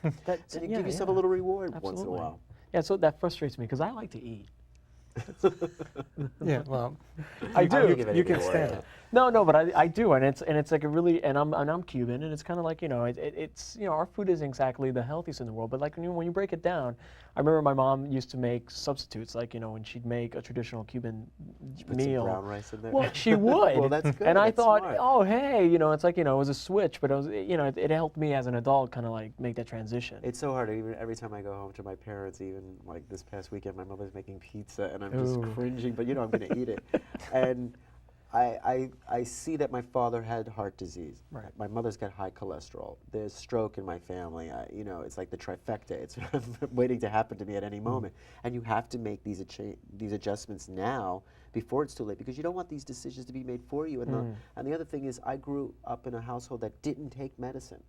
So you give yourself a little reward once in a while. Yeah, so that frustrates me, because I like to eat. Yeah, well, I do. You can stand it. No, but I do, and it's like a really, and I'm Cuban, and it's kind of like it's our food isn't exactly the healthiest in the world, but like when you break it down, I remember my mom used to make substitutes, like when she'd make a traditional Cuban meal. Some brown rice in there. Well, she would. Well, that's good. And I That's thought, smart. oh hey, it's like it was a switch, but it was it helped me as an adult kind of like make that transition. It's so hard. Even every time I go home to my parents, even like this past weekend, my mother's making pizza, and I'm just cringing, but I'm going to eat it. And I see that my father had heart disease. Right. My mother's got high cholesterol. There's stroke in my family. It's like the trifecta. It's waiting to happen to me at any moment. And you have to make these adjustments now before it's too late, because you don't want these decisions to be made for you. And the other thing is, I grew up in a household that didn't take medicine.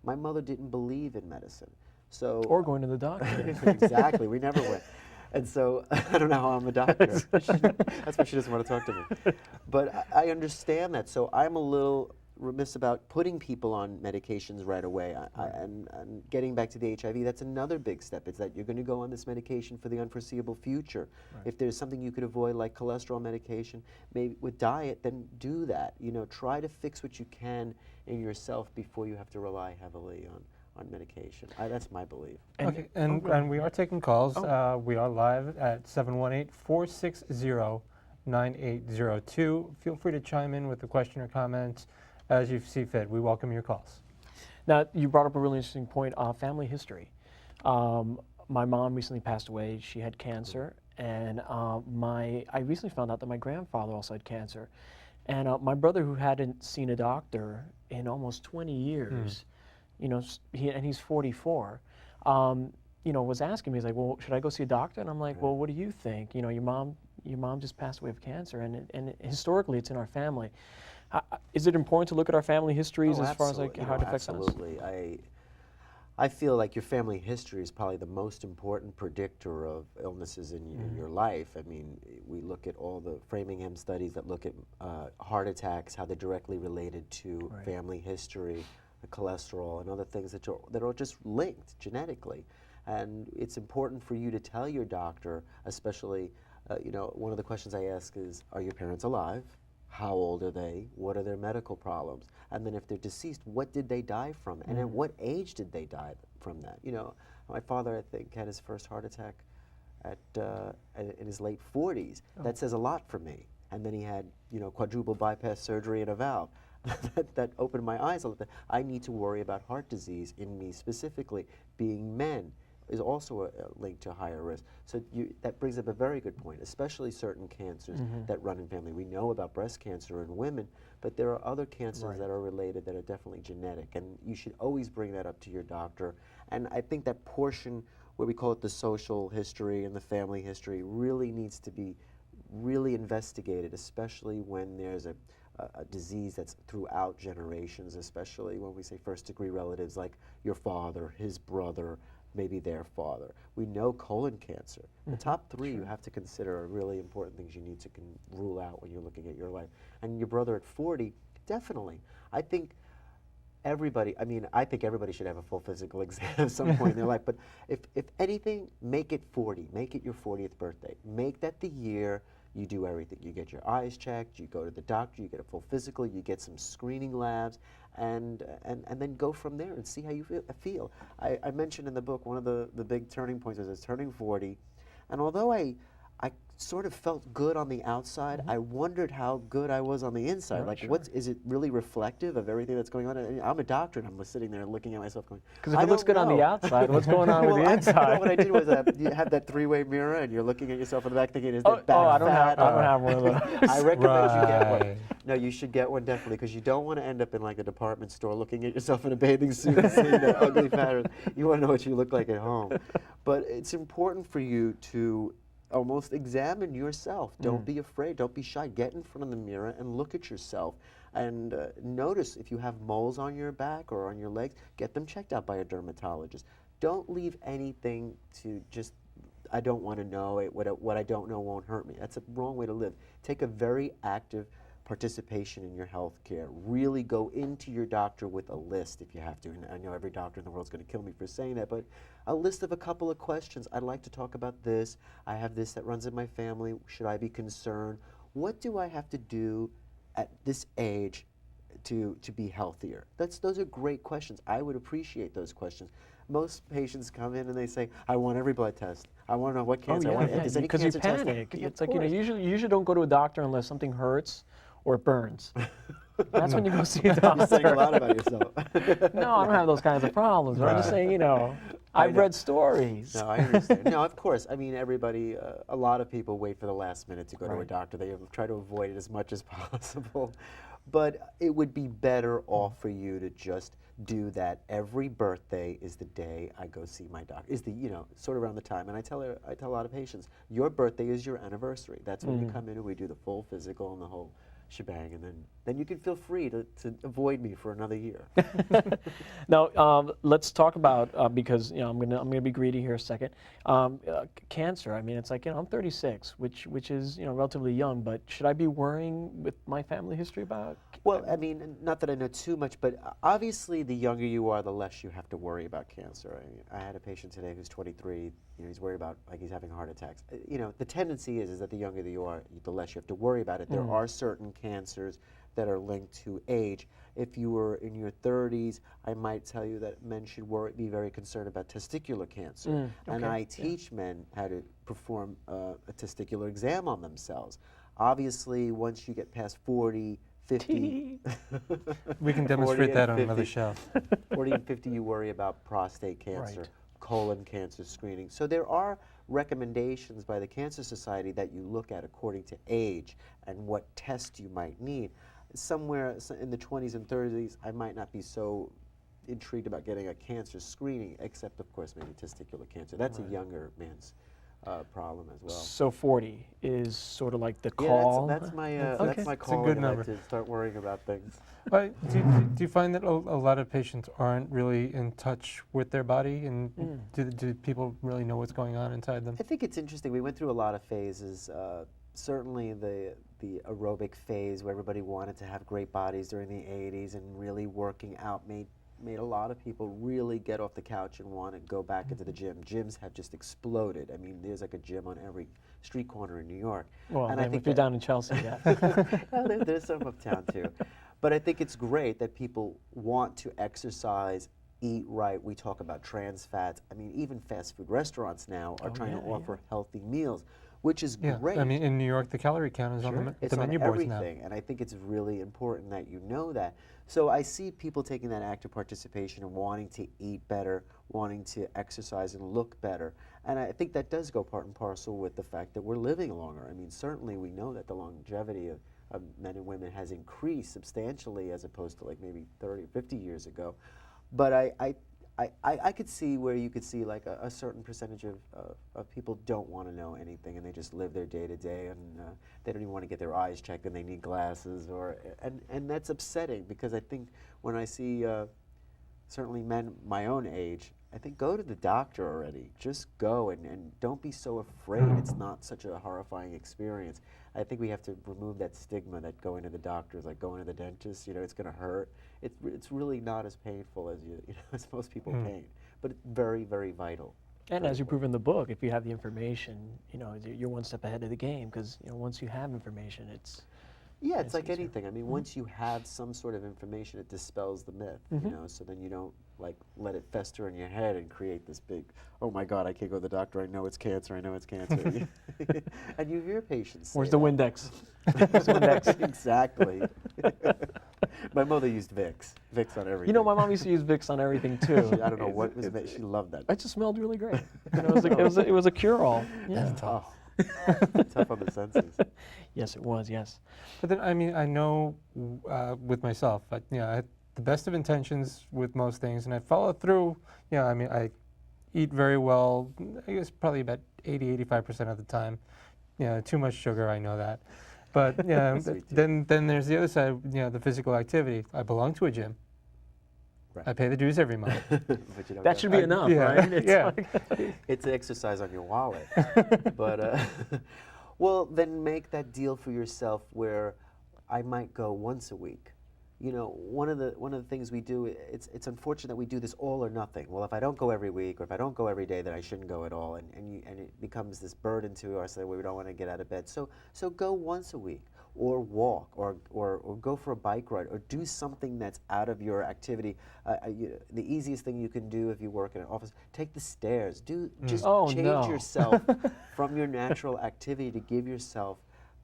My mother didn't believe in medicine. So Or going to the doctor. Exactly. We never went. And so I don't know how I'm a doctor. That's why she doesn't want to talk to me. But I understand that. So I'm a little remiss about putting people on medications right away. And getting back to the HIV, that's another big step. It's that you're going to go on this medication for the unforeseeable future. Right. If there's something you could avoid, like cholesterol medication, maybe with diet, then do that. Try to fix what you can in yourself before you have to rely heavily on medication. That's my belief. Okay, and we are taking calls. We are live at 718-460-9802. Feel free to chime in with a question or comment as you see fit. We welcome your calls. Now, you brought up a really interesting point, family history. My mom recently passed away. She had cancer, and I recently found out that my grandfather also had cancer. And my brother, who hadn't seen a doctor in almost 20 years, you know, and he's 44, you know, was asking me, he's like, well, should I go see a doctor? And I'm like, well, what do you think? You know, your mom just passed away of cancer, and historically it's in our family. Is it important to look at our family histories as far as like how it affects us? Absolutely. I feel like your family history is probably the most important predictor of illnesses in your life. I mean, we look at all the Framingham studies that look at heart attacks, how they're directly related to family history, cholesterol, and other things that are just linked genetically. And it's important for you to tell your doctor, especially, you know, one of the questions I ask is, are your parents alive? How old are they? What are their medical problems? And then if they're deceased, what did they die from? And at what age did they die from that? You know, my father, I think, had his first heart attack in his late 40s. That says a lot for me. And then he had, you know, quadruple bypass surgery and a valve. that opened my eyes a little bit. I need to worry about heart disease in me specifically. Being men is also a link to higher risk. So that brings up a very good point, especially certain cancers that run in family. We know about breast cancer in women, but there are other cancers that are related that are definitely genetic, and you should always bring that up to your doctor. And I think that portion where we call it the social history and the family history really needs to be really investigated, especially when there's a disease that's throughout generations, especially when we say first-degree relatives like your father, his brother, maybe their father. We know colon cancer. The top three you have to consider are really important things you need to rule out when you're looking at your life. And your brother at 40, definitely. I think everybody should have a full physical exam at some point in their life, but if anything, make it 40. Make it your 40th birthday. Make that the year you do everything. You get your eyes checked, you go to the doctor, you get a full physical, you get some screening labs, and then go from there and see how you feel. I mentioned in the book one of the big turning points was turning 40, and although I sort of felt good on the outside, I wondered how good I was on the inside. Like, is it really reflective of everything that's going on? And I'm a doctor, and I'm sitting there looking at myself going, because if it looks good on the outside, what's going on with the inside? What I did was you have that three-way mirror, and you're looking at yourself in the back thinking, is that bad I don't fat? have one of those. I recommend you get one. No, you should get one definitely, because you don't want to end up in like a department store looking at yourself in a bathing suit and seeing that ugly pattern. You want to know what you look like at home. But it's important for you to almost examine yourself. Don't be afraid. Don't be shy. Get in front of the mirror and look at yourself. And notice if you have moles on your back or on your legs, get them checked out by a dermatologist. Don't leave anything to just, I don't want to know it. What I don't know won't hurt me. That's a wrong way to live. Take a very active participation in your health care. Really go into your doctor with a list if you have to. And I know every doctor in the world is going to kill me for saying that, but a list of a couple of questions. I'd like to talk about this. I have this that runs in my family. Should I be concerned? What do I have to do at this age to be healthier? Those are great questions. I would appreciate those questions. Most patients come in and they say, I want every blood test. I want to know what cancer I want. If there's any because you cancer test, panic. It's like, you know, you usually don't go to a doctor unless something hurts or it burns. That's when you go see a doctor. You're saying a lot about yourself. No, I don't have those kinds of problems. Right. I'm just saying, you know, I've read stories. No, I understand. No, of course. I mean, everybody, a lot of people wait for the last minute to go to a doctor. They try to avoid it as much as possible. But it would be better off for you to just do that. Every birthday is the day I go see my doctor. Is the, you know, sort of around the time. And I tell a lot of patients, your birthday is your anniversary. That's when you come in and we do the full physical and the whole shebang, and then you can feel free to avoid me for another year. Now, let's talk about because, you know, I'm gonna be greedy here a second. Cancer. I mean, it's like, you know, I'm 36, which is, you know, relatively young. But should I be worrying with my family history about? Well, I mean, not that I know too much, but obviously, the younger you are, the less you have to worry about cancer. I had a patient today who's 23. You know, he's worried about like he's having heart attacks. You know, the tendency is that the younger you are, the less you have to worry about it. There are certain cancers that are linked to age. If you were in your 30s, I might tell you that men should be very concerned about testicular cancer. And I teach men how to perform a testicular exam on themselves. Obviously, once you get past 40, 50, we can demonstrate that on another show. 40 and 50, you worry about prostate cancer, colon cancer screening. So there are recommendations by the Cancer Society that you look at according to age and what tests you might need. Somewhere in the 20s and 30s, I might not be so intrigued about getting a cancer screening, except of course maybe testicular cancer. That's a younger man's problem as well. So 40 is sort of like the call. Yeah, that's my that's my a call. good I number. like to start worrying about things. Do you find that a lot of patients aren't really in touch with their body, and do people really know what's going on inside them? I think it's interesting. We went through a lot of phases. Certainly the aerobic phase where everybody wanted to have great bodies during the 80s, and really working out made a lot of people really get off the couch and want to go back into the gym. Gyms have just exploded. I mean, there's like a gym on every street corner in New York. Well, and I think if you're down in Chelsea, yeah. Well, there's some uptown too. But I think it's great that people want to exercise, eat right. We talk about trans fats. I mean, even fast food restaurants now are trying to offer healthy meals, which is great. I mean, in New York, the calorie count is on the menu boards now. And I think it's really important that you know that. So I see people taking that active participation and wanting to eat better, wanting to exercise and look better. And I think that does go part and parcel with the fact that we're living longer. I mean, certainly we know that the longevity of men and women has increased substantially as opposed to like maybe 30 or 50 years ago. But I could see where you could see like a certain percentage of people don't want to know anything, and they just live their day to day, and they don't even want to get their eyes checked, and they need glasses, and that's upsetting, because I think when I see certainly men my own age, I think go to the doctor already. Just go and don't be so afraid. It's not such a horrifying experience. I think we have to remove that stigma that going to the doctor is like going to the dentist. You know, it's going to hurt. It's really not as painful as as most people paint, but it's very, very vital. And as you prove in the book, if you have the information, you're one step ahead of the game, because once you have information, it's it's like easier. Anything. I mean, once you have some sort of information, it dispels the myth. So then you don't like let it fester in your head and create this big, oh my God, I can't go to the doctor. I know it's cancer. I know it's cancer. And you hear patients say Where's the Windex? Where's the Windex? Exactly. My mother used Vicks. Vicks on everything. My mom used to use Vicks on everything too. I don't know what was it. She loved that. It just smelled really great. It was a cure-all. Yeah. That's tough. Tough on the senses. Yes, it was. Yes. But then, I mean, I know with myself, I had the best of intentions with most things, and I follow through. I mean, I eat very well. I guess probably about 80-85% of the time. Too much sugar, I know that. But then there's the other side. The physical activity. I belong to a gym. Right. I pay the dues every month. But that should be enough, right? It's an exercise on your wallet. But well, then make that deal for yourself where I might go once a week. One of the things we do, it's unfortunate that we do this all or nothing. Well, if I don't go every week, or if I don't go every day, then I shouldn't go at all, and it becomes this burden to us that we don't want to get out of bed. So go once a week, or walk, or go for a bike ride, or do something that's out of your activity. The easiest thing you can do if you work in an office, take the stairs. Just change yourself from your natural activity to give yourself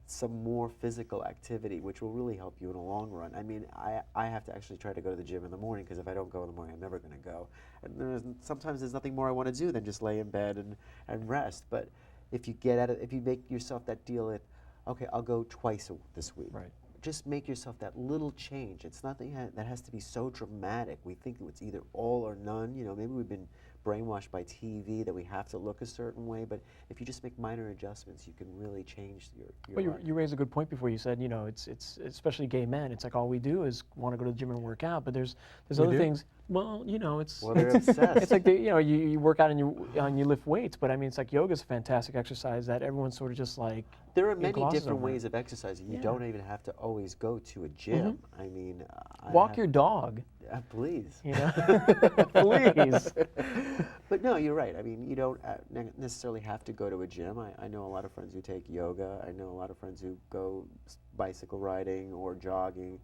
some more physical activity, which will really help you in the long run. I mean, I have to actually try to go to the gym in the morning, because if I don't go in the morning, I'm never going to go. And sometimes there's nothing more I want to do than just lay in bed and rest. But if you if you make yourself that deal at, okay, I'll go twice this week. Right. Just make yourself that little change. It's nothing that has to be so dramatic. We think it's either all or none. Maybe we've been brainwashed by TV that we have to look a certain way, but if you just make minor adjustments, you can really change your life. You raised a good point before. You said, it's especially gay men, it's like all we do is want to go to the gym and work out, but there's other things. Well, it's they're obsessed. It's like you work out and you lift weights, but I mean, it's like yoga's a fantastic exercise that everyone's sort of just like. There are many different ways of exercising. You don't even have to always go to a gym. I mean, walk your dog. Please. You know, please. But no, you're right. I mean, you don't necessarily have to go to a gym. I know a lot of friends who take yoga. I know a lot of friends who go bicycle riding or jogging,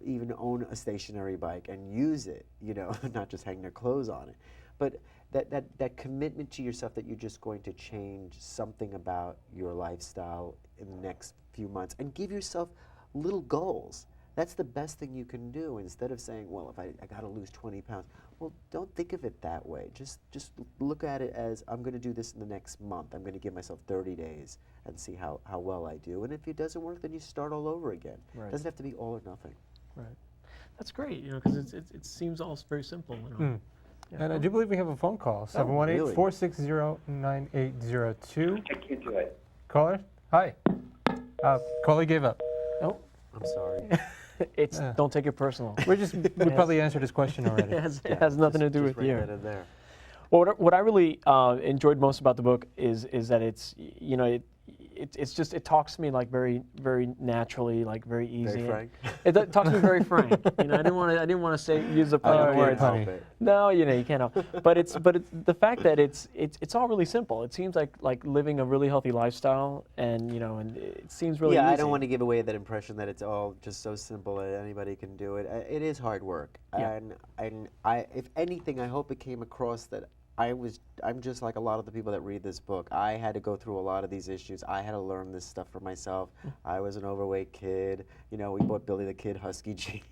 even own a stationary bike and use it, you know, not just hang their clothes on it. But that commitment to yourself that you're just going to change something about your lifestyle in the next few months and give yourself little goals. That's the best thing you can do instead of saying, well, if I got to lose 20 pounds. Well, don't think of it that way. Just look at it as I'm going to do this in the next month. I'm going to give myself 30 days and see how well I do. And if it doesn't work, then you start all over again. Right. It doesn't have to be all or nothing. Right. That's great, you know, because it seems all very simple. You know? Yeah. And I do believe we have a phone call, 718-460-9802. I can't do it. Caller? Hi. Caller gave up. Oh. I'm sorry. It's don't take it personal. We probably answered his question already. It has nothing to do with you. That in there. Well, what I really enjoyed most about the book is that it's, you know, it's just, it talks to me like very naturally, like very easy. Very frank. It talks to me very frank. You know, I didn't want to use the funny words. No, you know, you can't help. But it's the fact that it's all really simple. It seems like living a really healthy lifestyle, and you know, and it seems really easy. I don't want to give away that impression that it's all just so simple that anybody can do it. It is hard work, and if anything, I hope it came across that I'm just like a lot of the people that read this book. I had to go through a lot of these issues. I had to learn this stuff for myself. I was an overweight kid. You know, we bought Billy the Kid husky jeans.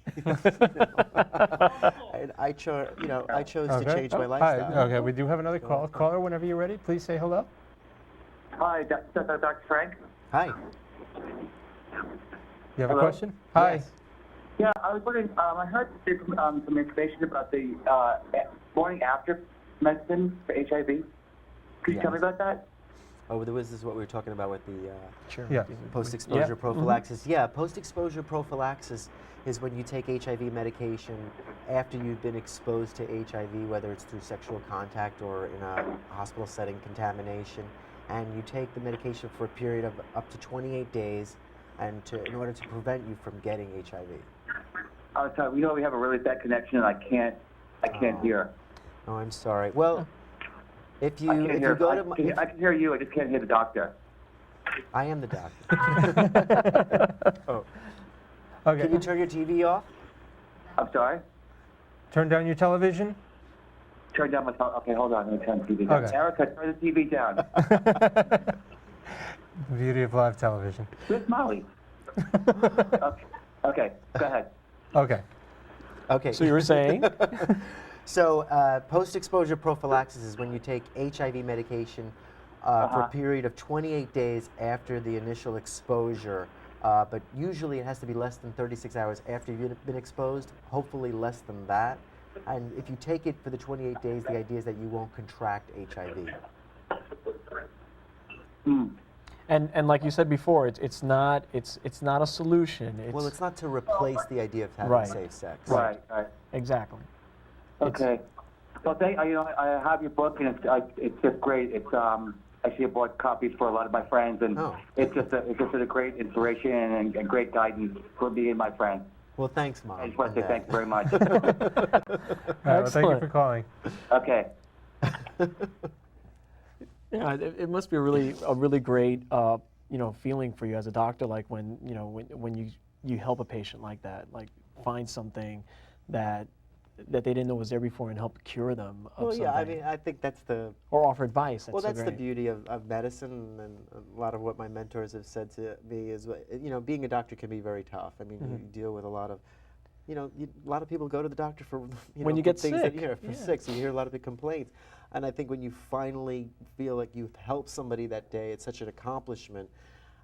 And I chose to change my lifestyle. Hi. Okay, we do have another call. Caller, whenever you're ready, please say hello. Hi, Dr. Frank. Hi. You have a question? Hi. Yes. Yeah, I was wondering, I heard some information about the morning after medicine for HIV. Could you tell me about that? Oh, this is what we were talking about with the post-exposure prophylaxis. Yeah, post-exposure prophylaxis is when you take HIV medication after you've been exposed to HIV, whether it's through sexual contact or in a hospital setting contamination, and you take the medication for a period of up to 28 days, and in order to prevent you from getting HIV. So we know we have a really bad connection, and I can't hear. Oh, I'm sorry. Well, if you I can hear you. I just can't hear the doctor. I am the doctor. Oh. Okay. Can you turn your TV off? I'm sorry? Turn down your television. Turn down my television. Okay, hold on. Let me turn the TV down. Okay. Erica, turn the TV down. The beauty of live television. Where's Molly? Okay, go ahead. Okay. Okay. So you were saying? So post-exposure prophylaxis is when you take HIV medication for a period of 28 days after the initial exposure, but usually it has to be less than 36 hours after you've been exposed, hopefully less than that. And if you take it for the 28 days, the idea is that you won't contract HIV. And like you said before, it's not a solution. Well, it's not to replace the idea of having safe sex. Right. Exactly. Okay. Well, I have your book, and it's just great. It's actually I bought copies for a lot of my friends, and it's just a great inspiration and great guidance for me and my friends. Well, thanks, Mom. I just want to say thank you very much. All right, well, thank you for calling. Okay. Yeah, it must be a really great feeling for you as a doctor, like when you help a patient like that, like find something that they didn't know was there before and help cure them of something. Yeah, I mean, I think that's or offer advice. That's the beauty of medicine, and a lot of what my mentors have said to me is, being a doctor can be very tough. I mean, you deal with a lot of, a lot of people go to the doctor for, when you get things sick. Sick, so you hear a lot of big complaints. And I think when you finally feel like you've helped somebody that day, it's such an accomplishment.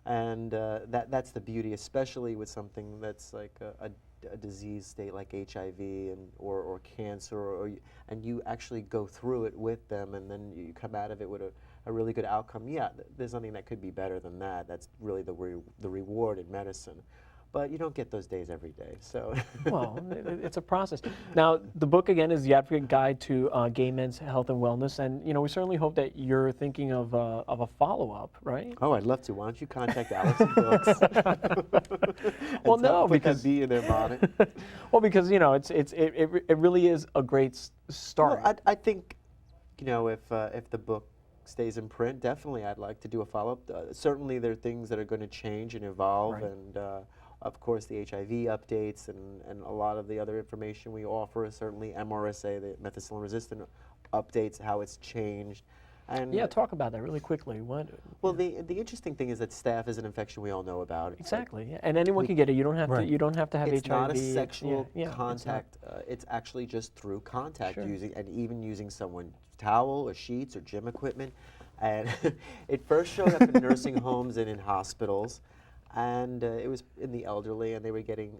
And that's the beauty, especially with something that's like a disease state like HIV or cancer, and you actually go through it with them, and then you come out of it with a really good outcome. Yeah, there's nothing that could be better than that. That's really the reward in medicine. but you don't get those days every day. So Well, it's a process. Now, the book again is The Advocate Guide to Gay Men's Health and Wellness, and we certainly hope that you're thinking of a follow-up, right? Oh, I'd love to. Why don't you contact Allison Books? Well, no, because be in their bonnet. Well, because it really is a great start. Well, I think, if the book stays in print, definitely I'd like to do a follow-up. Certainly there are things that are going to change and evolve, Right. and of course the HIV updates and a lot of the other information we offer, certainly MRSA, the methicillin-resistant updates, how it's changed. And Yeah, talk about that really quickly. well, the interesting thing is that staph is an infection we all know about. It's Exactly, yeah. And anyone can get it. You don't have Right. to. You don't have to have it's HIV. not a sexual it's not. contact. It's actually just through contact, Sure. even using someone's towel or sheets or gym equipment. And it first showed up in nursing homes and in hospitals, and it was in the elderly, and they were getting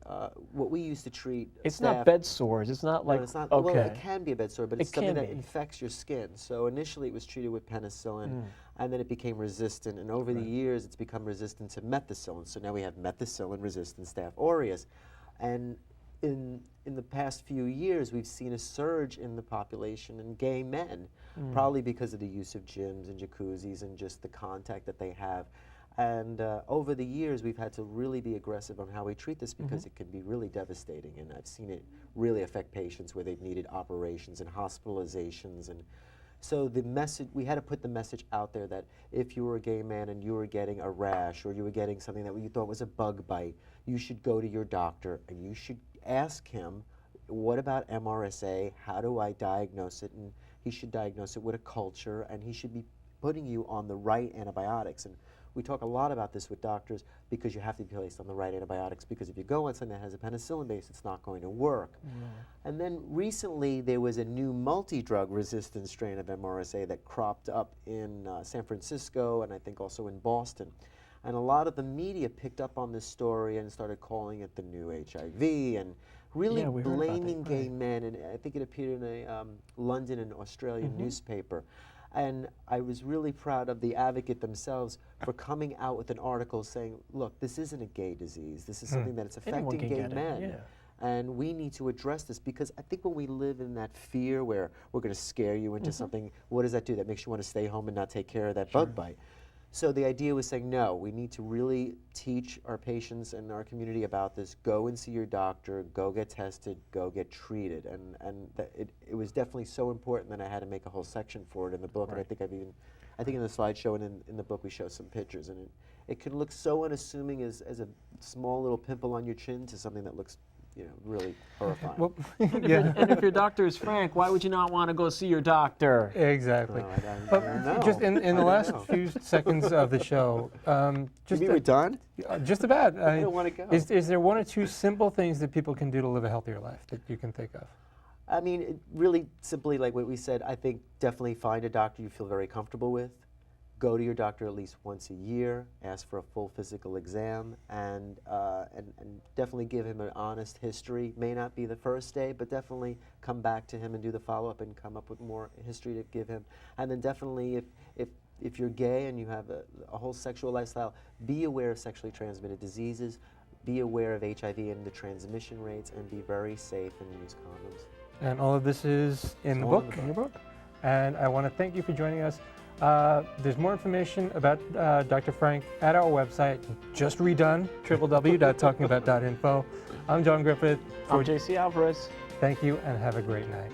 what we used to treat. It's staph. not bed sores. It's not like No, it's not. okay. Well, it can be a bed sore, but it's It something can that be. infects your skin. So initially it was treated with penicillin, and then it became resistant. And over the years, it's become resistant to methicillin. So now we have methicillin-resistant Staph aureus. And in the past few years, we've seen a surge in the population in gay men, probably because of the use of gyms and jacuzzis and just the contact that they have. And over the years, we've had to really be aggressive on how we treat this because it can be really devastating. And I've seen it really affect patients where they've needed operations and hospitalizations. And so the message, we had to put the message out there that if you were a gay man and you were getting a rash or you were getting something that you thought was a bug bite, you should go to your doctor and you should ask him, what about MRSA? How do I diagnose it? And he should diagnose it with a culture, and he should be putting you on the right antibiotics. And we talk a lot about this with doctors because you have to be placed on the right antibiotics, because if you go on something that has a penicillin base, it's not going to work. And then recently there was a new multi-drug resistant strain of MRSA that cropped up in San Francisco and I think also in Boston. And a lot of the media picked up on this story and started calling it the new HIV and really Yeah, we heard about that, blaming gay right. men. And I think it appeared in a London and Australian newspaper. And I was really proud of the Advocate themselves for coming out with an article saying, look, this isn't a gay disease. This is something that it's Anyone affecting can gay get it, men. yeah. And we need to address this, because I think when we live in that fear where we're going to scare you into something, what does that do? That makes you want to stay home and not take care of that bug bite. So the idea was saying, no, we need to really teach our patients and our community about this. Go and see your doctor, go get tested, go get treated. And it was definitely so important that I had to make a whole section for it in the book. And I think I think in the slideshow and in the book we show some pictures. And it can look so unassuming as a small little pimple on your chin to something that looks, really horrifying. Well, And if your doctor is Frank, why would you not want to go see your doctor? Exactly. No, I But don't know. just in I the don't last know. few seconds of the show, You just mean we're done? just about. I don't want to go. Is there one or two simple things that people can do to live a healthier life that you can think of? I mean, really simply, like what we said, I think definitely find a doctor you feel very comfortable with. Go to your doctor at least once a year, ask for a full physical exam, and definitely give him an honest history. May not be the first day, but definitely come back to him and do the follow-up and come up with more history to give him. And then definitely, if you're gay and you have a whole sexual lifestyle, be aware of sexually transmitted diseases, be aware of HIV and the transmission rates, and be very safe and use condoms. And all of this is in the all book. in the book. And I want to thank you for joining us. There's more information about Dr. Frank at our website, just redone, www.talkingabout.info. I'm John Griffith. I'm JC Alvarez. Thank you and have a great night.